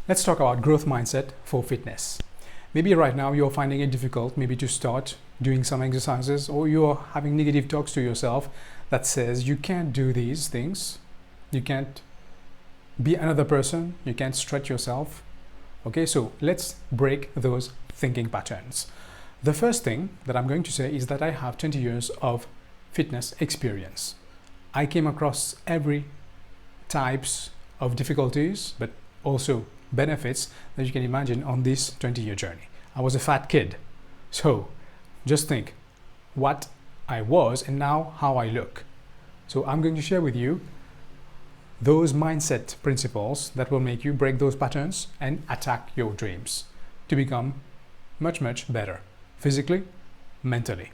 Let's talk about growth mindset for fitness. Maybe right now you're finding it difficult maybe to start doing some exercises, or you're having negative talks to yourself that says you can't do these things, you can't be another person, you can't stretch yourself. Okay, so let's break those thinking patterns. The first thing that I'm going to say is that I have 20 years of fitness experience. I came across every types of difficulties, but also benefits that you can imagine on this 20-year journey. I was a fat kid. So just think what I was and now how I look. So I'm going to share with you those mindset principles that will make you break those patterns and attack your dreams to become much, much better physically, mentally.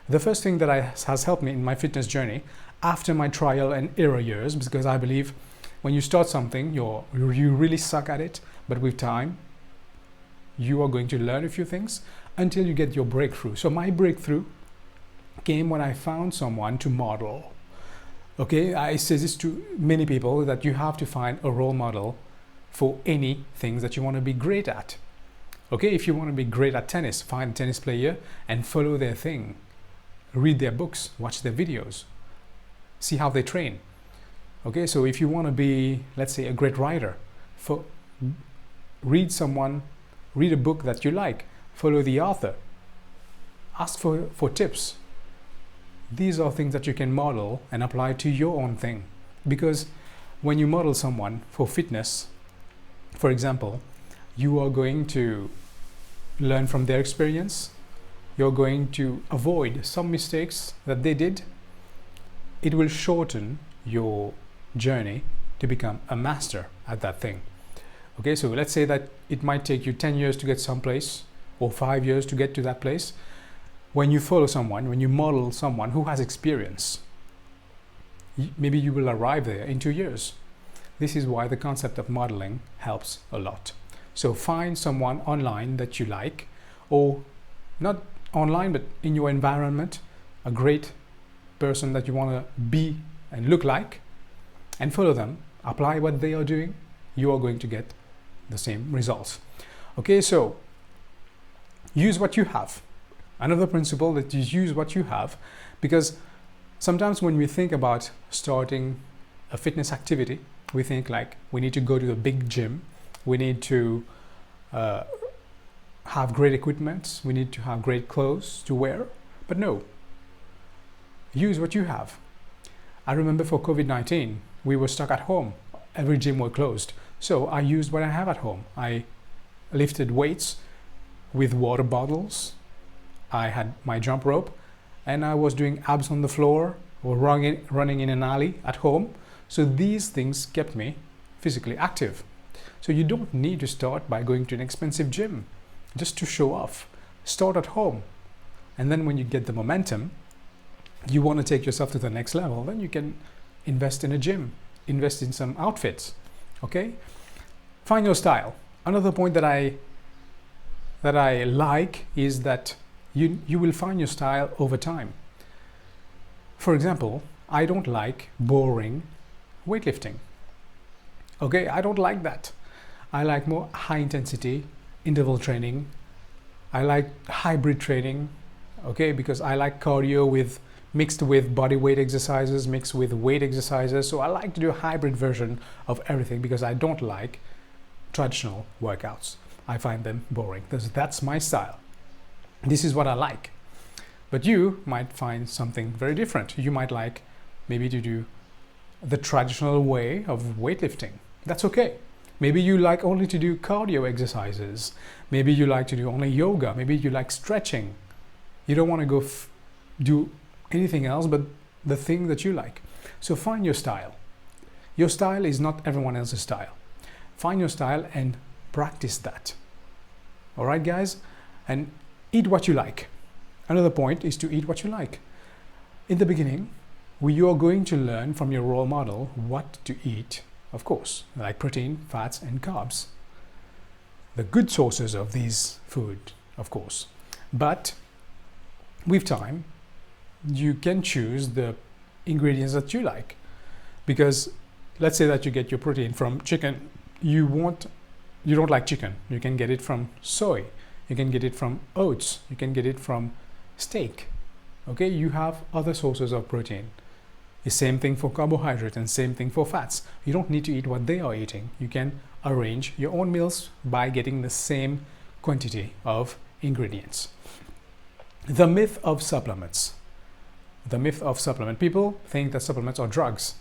The first thing that has helped me in my fitness journey after my trial and error years, because I believe when you start something, you really suck at it, but with time, you are going to learn a few things until you get your breakthrough. So my breakthrough came when I found someone to model. Okay, I say this to many people that you have to find a role model for any things that you want to be great at. Okay, if you want to be great at tennis, find a tennis player and follow their thing. Read their books, watch their videos, see how they train. Okay, so if you want to be, let's say, a great writer, read a book that you like, follow the author, ask for tips. These are things that you can model and apply to your own thing. Because when you model someone for fitness, for example, you are going to learn from their experience. You're going to avoid some mistakes that they did. It will shorten your journey to become a master at that thing. Okay, so let's say that it might take you 10 years to get someplace or 5 years to get to that place. When you follow someone, when you model someone who has experience, maybe you will arrive there in 2 years. This is why the concept of modeling helps a lot. So find someone online that you like, or not online, but in your environment, a great person that you want to be and look like, and follow them, apply what they are doing, you are going to get the same results. Okay, so use what you have. Another principle that you use what you have, because sometimes when we think about starting a fitness activity, we think like we need to go to a big gym, we need to have great equipment, we need to have great clothes to wear, but no, use what you have. I remember for COVID-19, we were stuck at home. Every gym was closed. So I used what I have at home. I lifted weights with water bottles. I had my jump rope, and I was doing abs on the floor or running in an alley at home. So these things kept me physically active. So you don't need to start by going to an expensive gym just to show off. Start at home. And then when you get the momentum, you want to take yourself to the next level, then you can invest in a gym, invest in some outfits. Okay, find your style. Another point that I like is that you will find your style over time. For example, I don't like boring weightlifting. Okay, I don't like that. I like more high intensity interval training. I like hybrid training. Okay, because I like cardio mixed with body weight exercises, mixed with weight exercises. So I like to do a hybrid version of everything because I don't like traditional workouts. I find them boring. That's my style. This is what I like. But you might find something very different. You might like maybe to do the traditional way of weightlifting. That's okay. Maybe you like only to do cardio exercises. Maybe you like to do only yoga. Maybe you like stretching. You don't want to go do anything else but the thing that you like. So find your style. Your style is not everyone else's style. Find your style and practice that. All right, guys? And eat what you like. Another point is to eat what you like. In the beginning, you are going to learn from your role model what to eat, of course, like protein, fats, and carbs. The good sources of these food, of course. But with time, you can choose the ingredients that you like. Because let's say that you get your protein from chicken, you won't you don't like chicken, you can get it from soy, you can get it from oats, you can get it from steak. Okay, you have other sources of protein. The same thing for carbohydrate and same thing for fats. You don't need to eat what they are eating. You can arrange your own meals by getting the same quantity of ingredients. The myth of supplements. The myth of supplement. People think that supplements are drugs.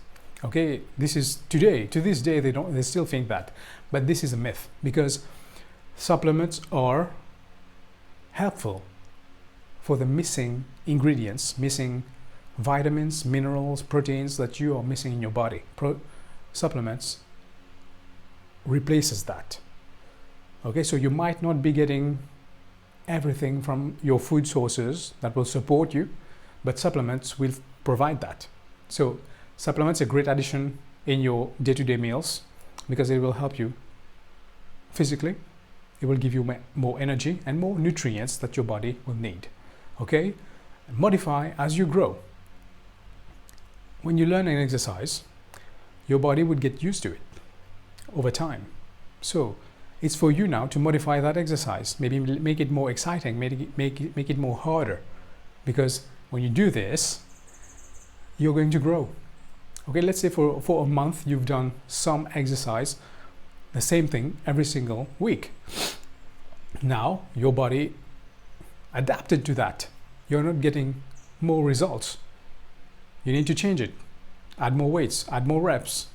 Okay, this is to this day they still think that, but this is a myth, because supplements are helpful for the missing ingredients, missing vitamins, minerals, proteins that you are missing in your body. Supplements replaces that. Okay, so you might not be getting everything from your food sources that will support you, but supplements will provide that. So supplements are a great addition in your day-to-day meals because it will help you physically. It will give you more energy and more nutrients that your body will need. Okay, modify as you grow. When you learn an exercise, your body would get used to it over time. So it's for you now to modify that exercise, maybe make it more exciting, make it more harder, because when you do this, you're going to grow. Okay, let's say for a month you've done some exercise, the same thing every single week. Now your body adapted to that. You're not getting more results. You need to change it. Add more weights, add more reps.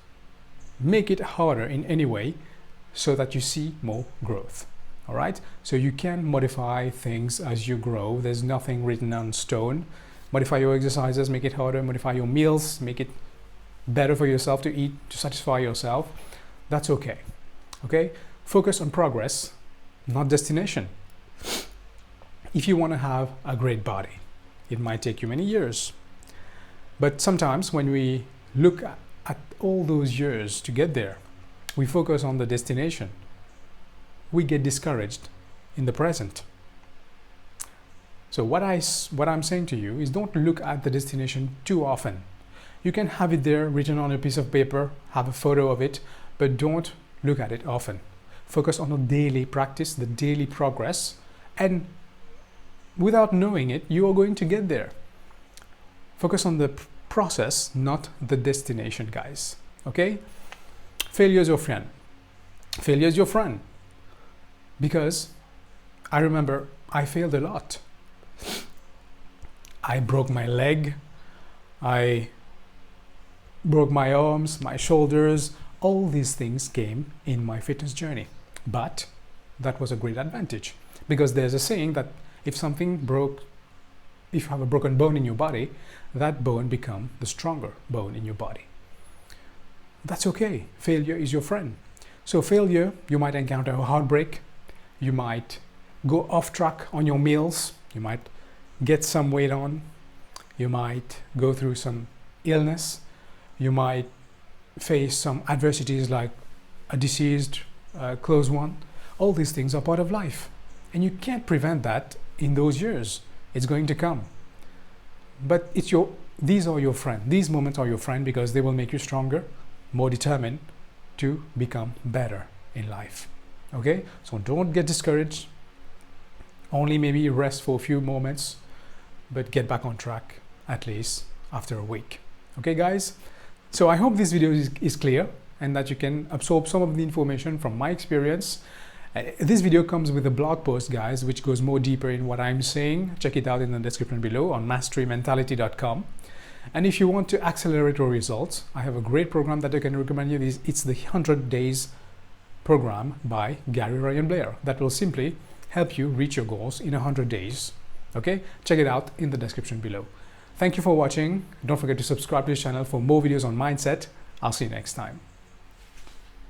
Make it harder in any way so that you see more growth. All right? So you can modify things as you grow. There's nothing written on stone. Modify your exercises, make it harder. Modify your meals, make it better for yourself to eat, to satisfy yourself. That's okay. Okay? Focus on progress, not destination. If you want to have a great body, it might take you many years. But sometimes when we look at all those years to get there, we focus on the destination. We get discouraged in the present. So what I'm saying to you is, don't look at the destination too often. You can have it there written on a piece of paper, have a photo of it, but don't look at it often. Focus on the daily practice, the daily progress, and without knowing it, you are going to get there. Focus on the process, not the destination, guys. Okay? Failure is your friend. Failure is your friend. Because I remember I failed a lot. I broke my leg. I broke my arms, my shoulders. All these things came in my fitness journey. But that was a great advantage, because there's a saying that if you have a broken bone in your body, that bone becomes the stronger bone in your body. That's okay. Failure is your friend. So failure, you might encounter a heartbreak. You might go off track on your meals. You might get some weight on. You might go through some illness. You might face some adversities like a deceased close one. All these things are part of life. And you can't prevent that in those years. It's going to come. But these are your friend. These moments are your friend because they will make you stronger, more determined to become better in life. Okay? So don't get discouraged. Only maybe rest for a few moments, but get back on track at least after a week. Okay, guys? So I hope this video is clear and that you can absorb some of the information from my experience. This video comes with a blog post, guys, which goes more deeper in what I'm saying. Check it out in the description below on masterymentality.com. And if you want to accelerate your results, I have a great program that I can recommend you. It's the 100 Days program by Gary Ryan Blair that will simply help you reach your goals in 100 days. Okay, check it out in the description below. Thank you for watching. Don't forget to subscribe to this channel for more videos on mindset. I'll see you next time.